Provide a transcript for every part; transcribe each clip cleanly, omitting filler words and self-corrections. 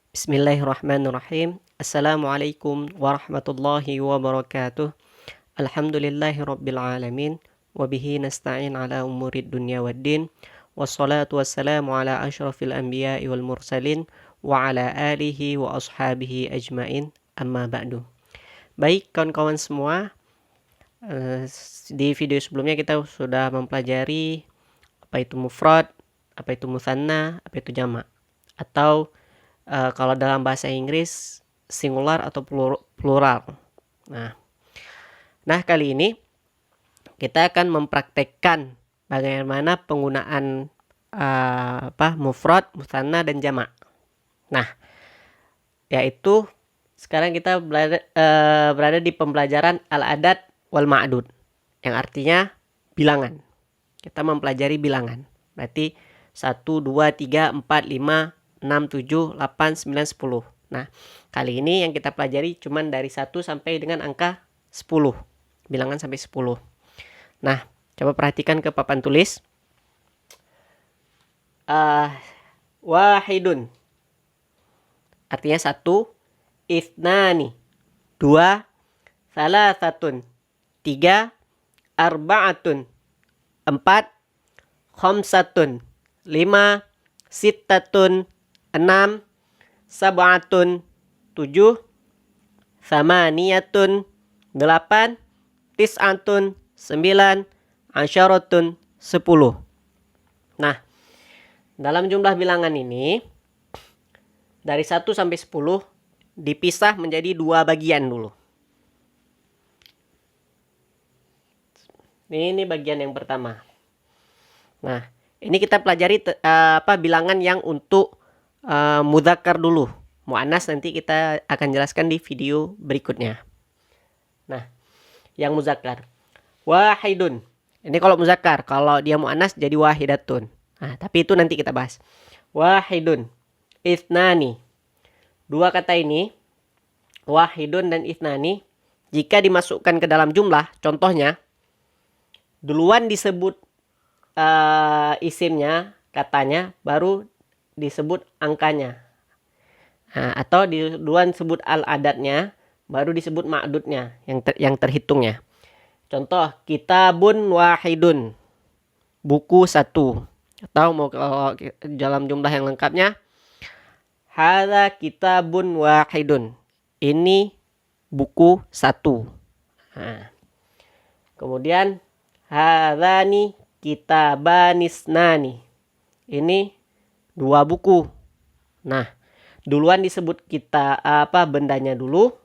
Bismillahirrahmanirrahim. Assalamualaikum warahmatullahi wabarakatuh. Alhamdulillahi rabbil alamin. Wabihi nasta'in ala umurid dunya waddin. Wassalatu wassalamu ala ashrafil anbiya'i wal mursalin. Wa ala alihi wa ashabihi ajmain. Amma ba'du. Baik kawan-kawan semua, di video sebelumnya kita sudah mempelajari apa itu mufrad, apa itu musanna, apa itu jamak. Atau kalau dalam bahasa Inggris singular atau plural. Nah, kali ini kita akan mempraktekkan bagaimana penggunaan mufrad, musanna dan jamak. Nah, yaitu sekarang kita berada di pembelajaran al-adad wal ma'dud, yang artinya bilangan. Kita mempelajari bilangan. Berarti 1, 2, 3, 4, 5, 6, 7, 8, 9, 10. Nah, kali ini yang kita pelajari cuman dari 1 sampai dengan angka 10. Bilangan sampai 10. Nah, coba perhatikan ke papan tulis. Wahidun. Artinya 1. Ithnani. 2. Salasatun. 3. Arba'atun. 4. Khamsatun. 5. Sittatun. 6, sab'atun, 7, samaniyatun, 8, tis'atun, 9, asyaratun, 10. Nah, dalam jumlah bilangan ini dari 1 sampai 10 dipisah menjadi 2 bagian dulu. Ini bagian yang pertama. Nah, ini kita pelajari bilangan yang untuk mudzakkar dulu. Muannas nanti kita akan jelaskan di video berikutnya. Nah, yang muzakkar. Wahidun. Ini kalau muzakkar, kalau dia muannas jadi wahidatun. Nah, tapi itu nanti kita bahas. Wahidun. Ithnani. 2 kata ini, wahidun dan ithnani, jika dimasukkan ke dalam jumlah, contohnya duluan disebut isimnya, katanya, baru disebut angkanya. Nah, atau duluan sebut al-adatnya, baru disebut ma'dudnya, yang terhitungnya. Contoh, kitabun wahidun, buku 1. Atau mau kalau dalam jumlah yang lengkapnya, hadza kitabun wahidun, ini buku 1. Nah, kemudian hadzani kitabanisnani, ini 2 buku. Nah, duluan disebut bendanya dulu,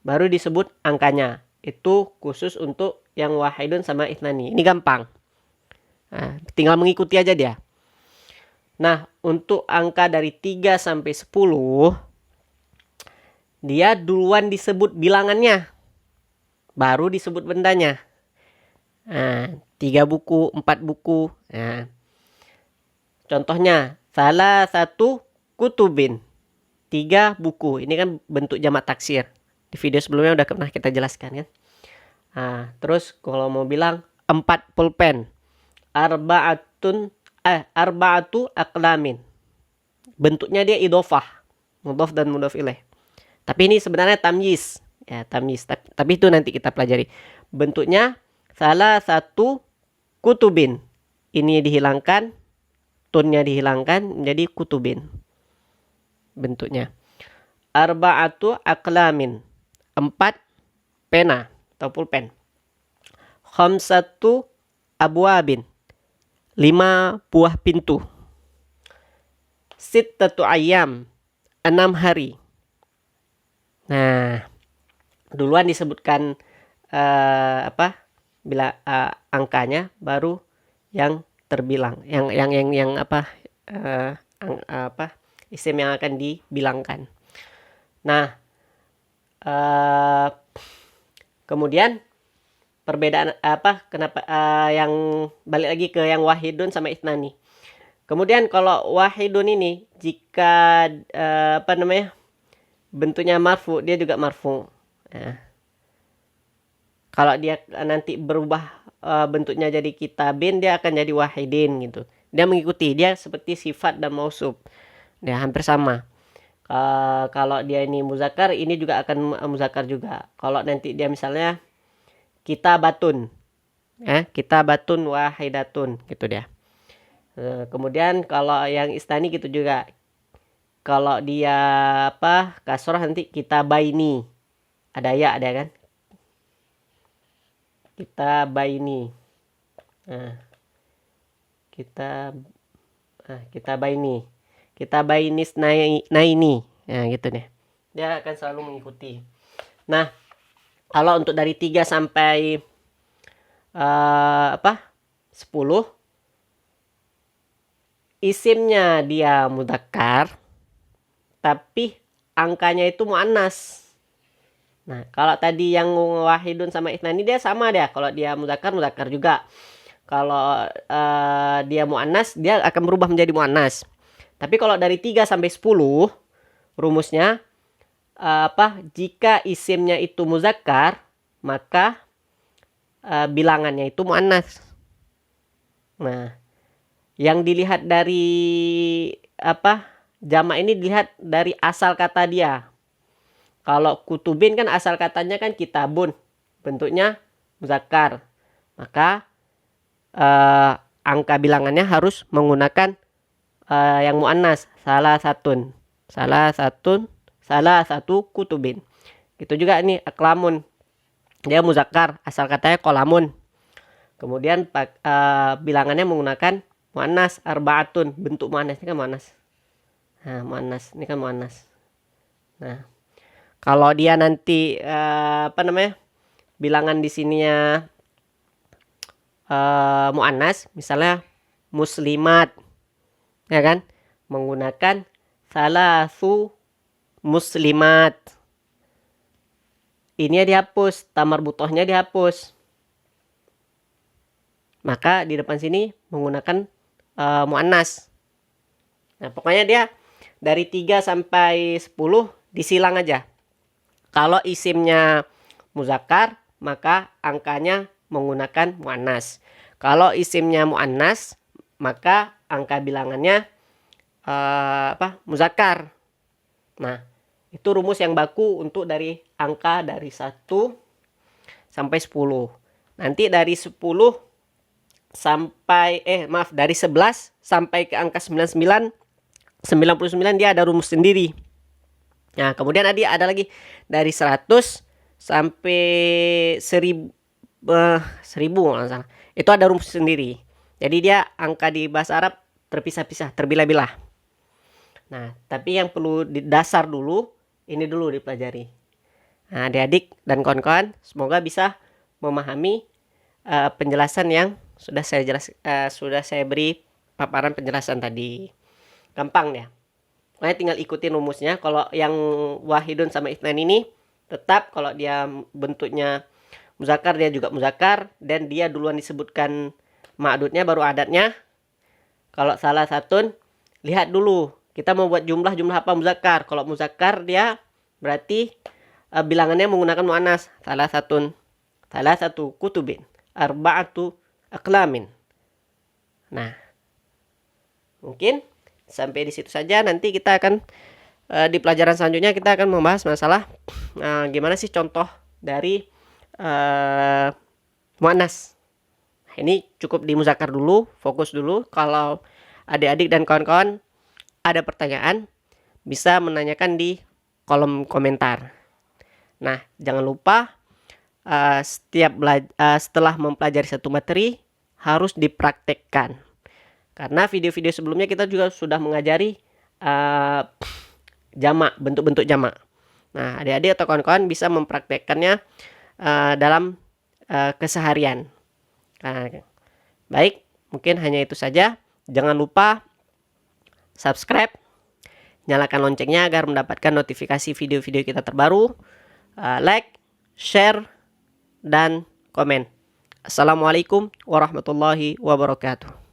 baru disebut angkanya. Itu khusus untuk yang wahidun sama ithnani. Ini gampang. Nah, tinggal mengikuti aja dia. Nah, untuk angka dari 3 sampai 10, dia duluan disebut bilangannya, baru disebut bendanya. Nah, 3 buku, 4 buku. Nah, contohnya, salah satu kutubin, 3 buku. Ini kan bentuk jamak taksir. Di video sebelumnya udah pernah kita jelaskan kan. Nah, terus kalau mau bilang 4 pulpen, arba'atu aqlamin. Bentuknya dia idhofah, mudhof dan mudhof ilaih. Tapi ini sebenarnya tamyiz. Ya, tamyiz. Tapi itu nanti kita pelajari. Bentuknya salah satu kutubin. Ini dihilangkan, tunnya dihilangkan menjadi kutubin bentuknya. Arba'atu aqlamin, 4 pena atau pulpen. Khamsatu abwabin, 5 buah pintu. Sittatu ayyam, 6 hari. Nah, duluan disebutkan angkanya, baru yang terbilang, yang isim yang akan dibilangkan. Nah, kemudian perbedaan kenapa yang balik lagi ke yang wahidun sama ithnani. Kemudian kalau wahidun ini jika bentuknya marfu, dia juga marfu. Nah, kalau dia nanti berubah bentuknya jadi kitabin, dia akan jadi wahidin gitu. Dia mengikuti, dia seperti sifat dan mausuf. Dia hampir sama. Kalau dia ini muzakkar, ini juga akan muzakkar juga. Kalau nanti dia misalnya kitabatun, kitabatun wahidatun gitu dia. Kemudian kalau yang istani gitu juga. Kalau dia kasroh nanti kitabaini. Ada ya ada kan? Kitabaini. Nah, kitabaini. Kitabainis naini. Nah, gitu nih. Dia akan selalu mengikuti. Nah, kalau untuk dari 3 sampai 10, isimnya dia mudzakkar tapi angkanya itu muannas. Nah, kalau tadi yang wahidun sama itnani dia sama dia. Kalau dia mudzakkar juga. Kalau dia muannas dia akan berubah menjadi muannas. Tapi kalau dari 3 sampai 10 rumusnya jika isimnya itu muzakkar maka bilangannya itu muannas. Nah, yang dilihat dari jamak ini dilihat dari asal kata dia. Kalau kutubin kan asal katanya kan kitabun, bentuknya muzakkar. Maka angka bilangannya harus menggunakan yang muannas, salah satu kutubin. Gitu juga ini aklamun. Dia muzakkar, asal katanya kolamun. Kemudian bilangannya menggunakan muannas arbaatun, bentuk muannas ini kan muannas. Nah, muannas ini kan muannas. Nah, kalau dia nanti bilangan di sininya muannas, misalnya muslimat, ya kan, menggunakan salasu muslimat. Ini dihapus, tamar butohnya dihapus. Maka di depan sini menggunakan muannas. Nah, pokoknya dia dari 3 sampai 10 disilang aja. Kalau isimnya muzakkar, maka angkanya menggunakan muannas. Kalau isimnya muannas, maka angka bilangannya muzakkar. Nah, itu rumus yang baku untuk dari angka dari 1 sampai 10. Nanti dari 10 sampai dari 11 sampai ke angka 99 dia ada rumus sendiri. Nah, kemudian ada lagi dari 100 sampai 1000 itu ada rumus sendiri. Jadi dia angka di bahasa Arab terpisah-pisah, terbilah-bilah. Nah, tapi yang perlu di dasar dulu, ini dulu dipelajari. Nah, adik-adik dan kawan-kawan, semoga bisa memahami penjelasan yang sudah saya beri paparan penjelasan tadi. Gampang ya. Pokoknya tinggal ikutin rumusnya. Kalau yang wahidun sama itsnain ini tetap kalau dia bentuknya muzakkar dia juga muzakkar dan dia duluan disebutkan ma'dudnya baru adatnya. Kalau salah satun lihat dulu kita mau buat jumlah apa muzakkar. Kalau muzakkar dia berarti bilangannya menggunakan muannas. Salah satu kutubin, arba'atu aklamin. Nah, mungkin sampai di situ saja. Nanti kita akan di pelajaran selanjutnya kita akan membahas masalah gimana sih contoh dari muannas. Ini cukup di muzakkar dulu, fokus dulu. Kalau adik-adik dan kawan-kawan ada pertanyaan, bisa menanyakan di kolom komentar. Nah, jangan lupa setelah mempelajari satu materi harus dipraktekkan. Karena video-video sebelumnya kita juga sudah mengajari jamak, bentuk-bentuk jamak. Nah, adik-adik atau kawan-kawan bisa mempraktekkannya dalam keseharian. Nah, baik, mungkin hanya itu saja. Jangan lupa subscribe, nyalakan loncengnya agar mendapatkan notifikasi video-video kita terbaru. Like, share, dan komen. Assalamualaikum warahmatullahi wabarakatuh.